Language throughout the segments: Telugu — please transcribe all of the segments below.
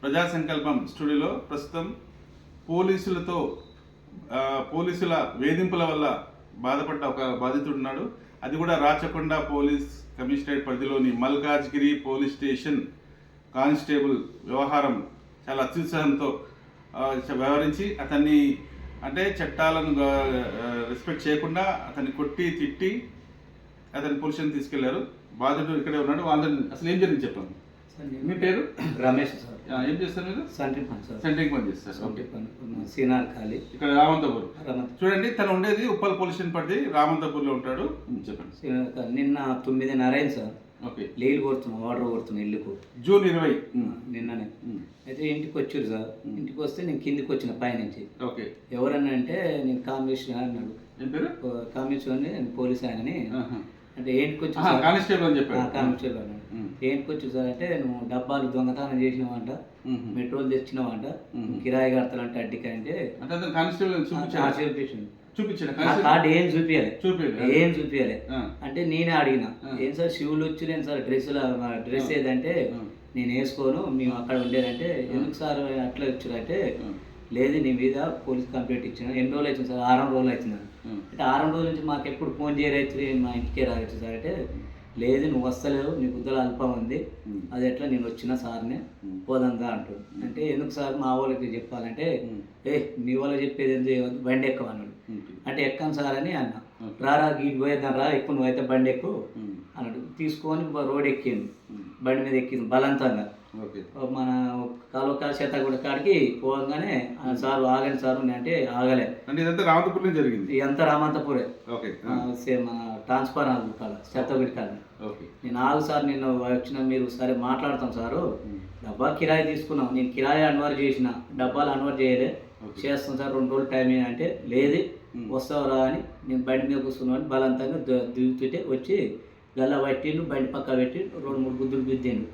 ప్రజా సంకల్పం స్టూడియోలో ప్రస్తుతం పోలీసుల వేధింపుల వల్ల బాధపడ్డ ఒక బాధితుడు ఉన్నాడు. అది కూడా రాచకొండ పోలీస్ కమిషనరేట్ పరిధిలోని మల్కాజ్గిరి పోలీస్ స్టేషన్ కానిస్టేబుల్ వ్యవహారం చాలా అత్యుత్సాహంతో వ్యవహరించి అతన్ని అంటే చట్టాలను రెస్పెక్ట్ చేయకుండా అతన్ని కొట్టి తిట్టి అతని పోలీసుని తీసుకెళ్లారు. బాధితుడు ఇక్కడే ఉన్నాడు. వాళ్ళని అసలు ఏం జరిగింది చెప్పండి. మీ పేరు? రమేష్ సార్. ఏం చేస్తారు మీరు? సెంట్రింగ్ పని సార్. సెంట్రింగ్ పని చేస్తారు. సీనార్ ఖాళీ ఇక్కడ రామంతపూర్. చూడండి, తను ఉండేది ఉప్పల్ పోలీస్ స్టేషన్ పరిధి రామంతపూర్లో ఉంటాడు. చెప్పండి. నిన్న 9:30 అయింది సార్. ఓకే. నీళ్ళు కొడుతున్నాం, వాటర్ కొడుతున్నాం ఇల్లుకు. జూన్ 20 నిన్ననే. అయితే ఇంటికి వచ్చారు సార్. ఇంటికి వస్తే నేను కిందికి వచ్చిన పైనుంచి. ఓకే. ఎవరన్నా అంటే నేను కాంబినేషన్ అన్నాడు. ఏం పేరు? కాంబినేషన్ పోలీస్ ఆయనని. అంటే ఏంటికి వచ్చి కానిస్టేబుల్ అని చెప్పాడు. కానిస్టేబుల్ అన్నాడు. ఏంటికి వచ్చి సార్ అంటే నువ్వు డబ్బాలు దొంగతనం చేసినావంట, మెట్రోలు తెచ్చినావంట, కిరాయి కడతానంటే అడ్డికి అంటే చూపించాడు. కార్డు ఏం చూపించాలి అంటే నేనే అడిగిన, ఏం సార్ షూలు వచ్చినాయి సార్, డ్రెస్ ఏదంటే నేను వేసుకోను, మేము అక్కడ ఉండేదంటే ఎందుకు సార్ అట్లా వచ్చారంటే లేదు నీ మీద పోలీస్ కంప్లైంట్ ఇచ్చిన. ఎన్ని రోజులు అవుతుంది సార్? 6 రోజులు అవుతుంది. అంటే 6 రోజుల నుంచి మాకు ఎప్పుడు ఫోన్ చేయరైతే మా ఇంటికే రావచ్చు సార్ అంటే లేదు నువ్వు వస్తలేవు, నీ బుద్ధులు అల్పం ఉంది, అది ఎట్లా నేను వచ్చిన సార్నే పోదందా అంటాడు. అంటే ఎందుకు సార్ మా వాళ్ళకి చెప్పాలంటే మీ వాళ్ళకి చెప్పేది ఎందుకు, బండి ఎక్కమన్నాడు. అంటే ఎక్కాను సార్ అని అన్న. రారా గీటి పోయేద్దాం రా, ఎక్కువ నువ్వు అయితే బండి ఎక్కువ అన్నాడు. తీసుకొని రోడ్ ఎక్కిండు, బండి మీద ఎక్కింది బలవంతంగా. మన కాలువ శతగూడ కాడికి పోగానే సార్ ఆగండి సార్ అంటే ఆగలే. రామంతపూర్ జరిగింది. ఇదంతా రామంతపూరే. మన ట్రాన్స్ఫార్మర్ కాడ శతగుడి కాడ. నేను ఆగు సార్, నిన్న వచ్చిన మీరు సరే మాట్లాడతాం సారు, డబ్బా కిరాయి తీసుకున్నాం, నేను కిరాయి అన్వర్ చేసిన, డబ్బాలు అన్వర్ చేయలే, చేస్తాం సార్ 2 రోజులు టైం అంటే లేదు వస్తావురా అని నేను బండి మీద కూర్చున్నాను. బలవంతంగా దిగుతుంటే వచ్చి గల్లా పట్టిండు, బండి పక్క పెట్టి 2-3 గుద్దులు గుద్దిండు.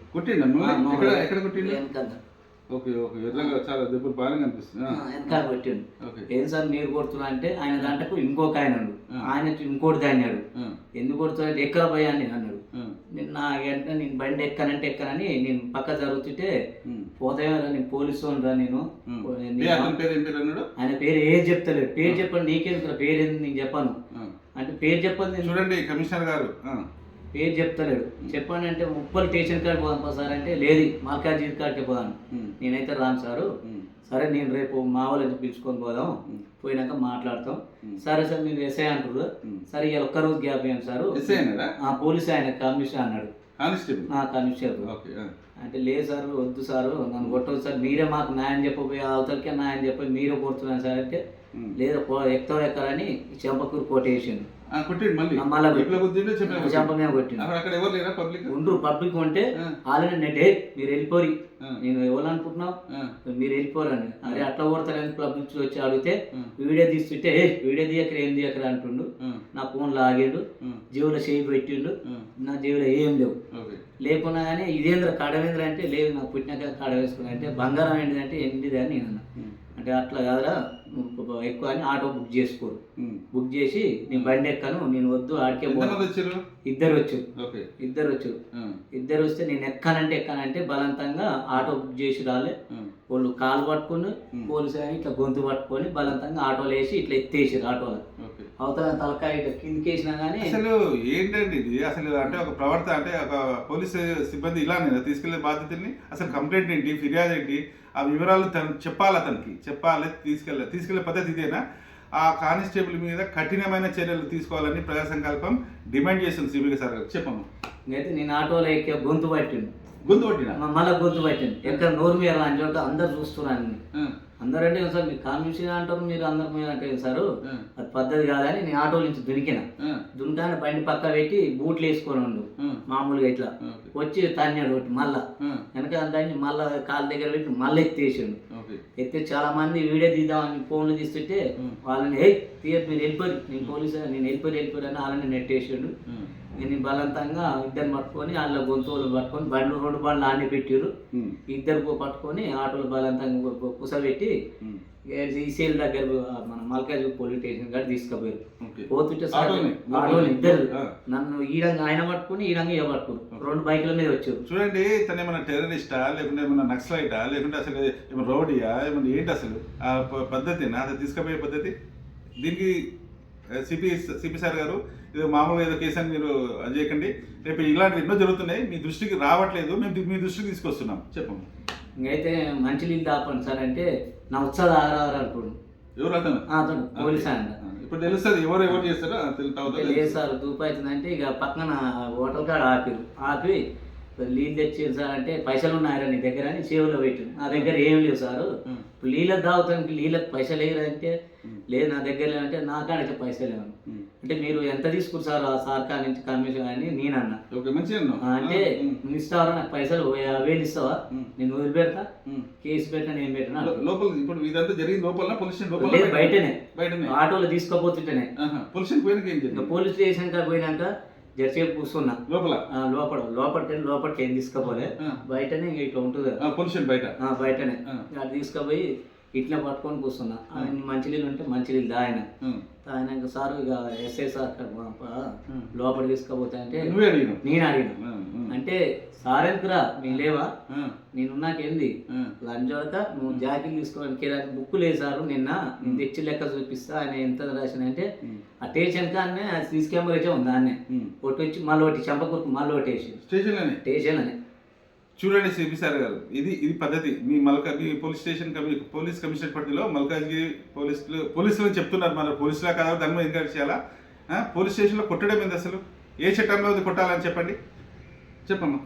చాలా దెబ్బలు బాగా కనిపిస్తుంది. వెనకాల కొట్టిండు. ఏం సార్ మీరు కొడుతున్నా అంటే ఆయన దాంట్లో ఇంకొక ఆయన ఆయన ఇంకోటి దాన్నాడు. ఎందుకు కొడుతున్నా అంటే ఎక్కడ పోయా అని అన్నాడు. నిన్న వెంటనే నేను బండి ఎక్కనంటే ఎక్కనని నేను పక్క జరుగుతుంటే పోతాయో నేను పోలీసు రా నేను. ఆయన పేరు ఏది చెప్తలేడు. పేరు చెప్పండి, నీకెందుకు పేరు ఎందుకు నేను చెప్పాను అంటే పేరు చెప్పండి. చూడండి కమిషనర్ గారు పేరు చెప్తలేడు. చెప్పండి అంటే ఉప్పల్ స్టేషన్ కాడికి పోదాం సార్ అంటే లేదు మల్కాజ్గిరి కాడికి పోదాను. నేనైతే రాను సారు. సరే నేను రేపు మా వాళ్ళని పిలుచుకొని పోదాం, పోయినాక మాట్లాడతాం. సరే సార్ మీరు ఎస్ఐ అంటారు. సరే ఇలా ఒక్కరోజు గ్యాప్ ఇవ్వండి సారు. పోలీస్ ఆయన కమిషనర్ అన్నాడు. కానిస్టేబుల్ అంటే లేదు సార్ వద్దు సారు, నన్ను కొట్టవద్దు సార్, మీరే మాకు న్యాయం చెప్పబోయే అవతలకే న్యాయం చెప్పి మీరే కొడుతున్నాను సార్ అంటే లేదు ఎక్కరని చెంపకూరు కొట్టేసిండు. ఉండ్రు పబ్లిక్ ఉంటే వాళ్ళని నెట్టే మీరు వెళ్ళిపోరి, నేను ఎవరనుకుంటున్నావు మీరు వెళ్ళిపోరని. అరే అట్లా కొడతారని పబ్లిక్ వచ్చి అడిగితే వీడియో తీస్తుంటే వీడియో తీయకర ఏం తీయకర అంటుండు. నా ఫోన్ లాగిండు, జేబులో చేయి పెట్టిండు, నా జేబులో ఏం లేవు. లేకున్నా కానీ ఇదేంద్ర కడవేంద్ర అంటే లేదు నాకు పుట్టినాక కడ వేసుకున్నా అంటే బంగారం ఏంటిదంటే ఏంటిది అని నేను అన్నా. అంటే అట్లా కాదురా ఎక్కువ అని ఆటో బుక్ చేసుకోరు. బుక్ చేసి నేను బండి ఎక్కాను, నేను వద్దు ఆడికే ఇద్దరు వస్తే నేను ఎక్కానంటే బలవంతంగా ఆటో బుక్ చేసి రాలే. వాళ్ళు కాలు పట్టుకుని పోలీసు అని ఇట్లా గొంతు పట్టుకొని బలవంతంగా ఆటోలో వేసి ఇట్లా ఎత్తేసారు. ఆటోలో అవతల తలకాయ ఇట్లా కిందికి వేసినా కానీ అసలు ఏంటండి ఇది అసలు అంటే ఒక ప్రవర్తన అంటే ఒక పోలీసు సిబ్బంది ఇలా తీసుకెళ్లే బాధ్యతని అసలు కంప్లైంట్ ఏంటి, ఫిర్యాదు ఏంటి, ఆ వివరాలు చెప్పాలి, అతనికి చెప్పాలి, తీసుకెళ్లే పద్ధతి ఇదేనా? ఆ కానిస్టేబుల్ మీద కఠినమైన చర్యలు తీసుకోవాలని ప్రజా సంకల్పం డిమాండ్ చేస్తుంది సిబిఐ సార్ గారు. చెప్పము. అయితే నేను ఆటోలో ఎక్కే గొంతు పట్టిండు, మళ్ళీ గొంతు పట్టింది. ఎక్కడ నోరు మీద అని చోట అందరు చూస్తున్నాను. అందరూ అంటే సార్ మీరు కాన్విన్షన్ అంటారు, మీరు అందరు మీరు అంటే సార్ అది పద్ధతి కాదని నేను ఆటో నుంచి దునికాని బండి పక్క పెట్టి బూట్లు వేసుకొని ఉండు మామూలుగా ఇట్లా వచ్చి తన్నాడు ఒకటి. మళ్ళా వెనక దాన్ని మళ్ళా కాళ్ళ దగ్గర పెట్టి మళ్ళీ ఎత్తేసాడు. ఎత్తే చాలా మంది వీడియో తీద్దామని ఫోన్లు తీస్తుంటే వాళ్ళని తీయదు మీరు వెళ్ళిపోయి నేను పోలీసు నేను వెళ్ళిపోయి అని వాళ్ళని నెట్టేసాడు. నేను బలవంతంగా ఇద్దరిని పట్టుకొని వాళ్ళ గొంతులు పట్టుకొని బండ్లు 2 బండ్లు ఆన్ని పెట్టారు. ఇద్దరు పట్టుకొని ఆటోలు బలవంతంగా కుసబెట్టి ఈసీఎల్ దగ్గర మన మల్కాజ్ పోలీస్ స్టేషన్ కాడ తీసుకుపోయారు. పోతుంటే ఆటోని ఇద్దరు నన్ను ఈడంగా ఆయన పట్టుకుని ఈడంగా ఇక పట్టుకుని 2 బైకుల మీద వచ్చారు. చూడండి, తను ఏమన్నా టెర్రరిస్టా లేకుంటే ఏమన్నా నక్సలైటా లేకుంటే అసలు ఏమన్నా రౌడీయా ఏమన్నా ఏంటి అసలు ఆ పద్ధతినా అది తీసుకుపోయే పద్ధతి? దీనికి సిపి సార్ గారు ఇది మామూలుగా ఏదో కేసు అని మీరు అది చేయకండి. రేపు ఇలాంటివి ఎన్నో జరుగుతున్నాయి, మీ దృష్టికి రావట్లేదు, మేము మీ దృష్టికి తీసుకొస్తున్నాం. చెప్పండి. ఇంకైతే మంచి నీళ్ళు దాపండి సార్ అంటే నా ఉత్సాహం ఆగరారు అనుకోండి. ఎవరు అతను? అతను పోలీస్ అంట. ఇప్పుడు తెలుస్తుంది ఎవరు ఎవరు చేస్తారో లేదు సార్ దూపు అవుతుందంటే ఇక పక్కన హోటల్ కాడ ఆపి నీళ్ళు తెచ్చారు సార్ అంటే పైసలు ఉన్నాయరా నీ దగ్గర అని సేవలో పెట్టాను. నా దగ్గర ఏం లేవు సార్, ఇప్పుడు నీళ్ళకి తాగుతానికి నీళ్ళకి పైసలు వేయరంటే లేదు నా దగ్గర లేదంటే నా కాడితే పైసలు లేవను అంటే మీరు ఎంత తీసుకురు సార్ ఆ సర్కార్ నుంచి కమిషన్ అని నేను అన్నా. అంటే నువ్వు ఇస్తావరా నాకు పైసలు 50,000 ఇస్తావా నేను వదిలిపెడతా కేసు పెట్టా నేను పెట్టినా లోపల. ఇప్పుడు ఇదంతా జరిగింది లోపల పొల్యూషన్ లేదు బయటనే ఆటోలో తీసుకోపోతుంటేనే పొల్యూషన్ పోయినాక పోలీస్ స్టేషన్ కాడ పోయినాక జరసేపు కూర్చున్నా లోపలికి ఏం తీసుకోపోలే బయటనే ఇట్లా ఉంటుంది పొల్యూషన్ బయటనే అది తీసుకుపోయి ఇట్లా పట్టుకొని కూర్చున్నా. ఆయన మంచినీళ్ళు ఉంటే మంచినీళ్ళు తాగినాక సార్ ఇక ఎస్ఐ సార్ లోపల తీసుకుపోతా అంటే నేను అడిగిన అంటే సార్ ఎందుకురా మేము లేవా నేనున్నాకేంది లంచోడక నువ్వు జాకెట్ తీసుకోవడానికి బుక్ లేదు సారు నిన్న నేను తెచ్చి లెక్క చూపిస్తా ఆయన ఎంత రాసిన అంటే ఆ స్టేషన్ కానీ సీసీ కెమెరా అయితే ఉంది దాన్నే ఒకటి వచ్చి మళ్ళీ ఒకటి చెంపకూరుకు మళ్ళీ ఒకటి వేసి స్టేషన్ అని. చూడండి సిపి సార్ గారు, ఇది పద్ధతి మీ పోలీస్ స్టేషన్ పోలీస్ కమిషనర్ పరిధిలో మల్కాజ్గిరి పోలీసులు చెప్తున్నారు. మన పోలీసులా కాదా దాని మీద ఎంకరేజ్ చేయాలా? పోలీస్ స్టేషన్లో కొట్టడం ఏంది అసలు? ఏ చట్టంలో కొట్టాలని చెప్పండి, చెప్పమ్మా.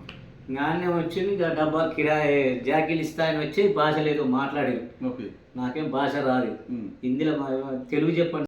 నాన్నే వచ్చింది ఇక డబ్బా కిరాయి జాకీలు ఇస్తా అని వచ్చి భాష లేదు మాట్లాడేది. నాకేం భాష రాదు, హిందీలో తెలుగు చెప్పండి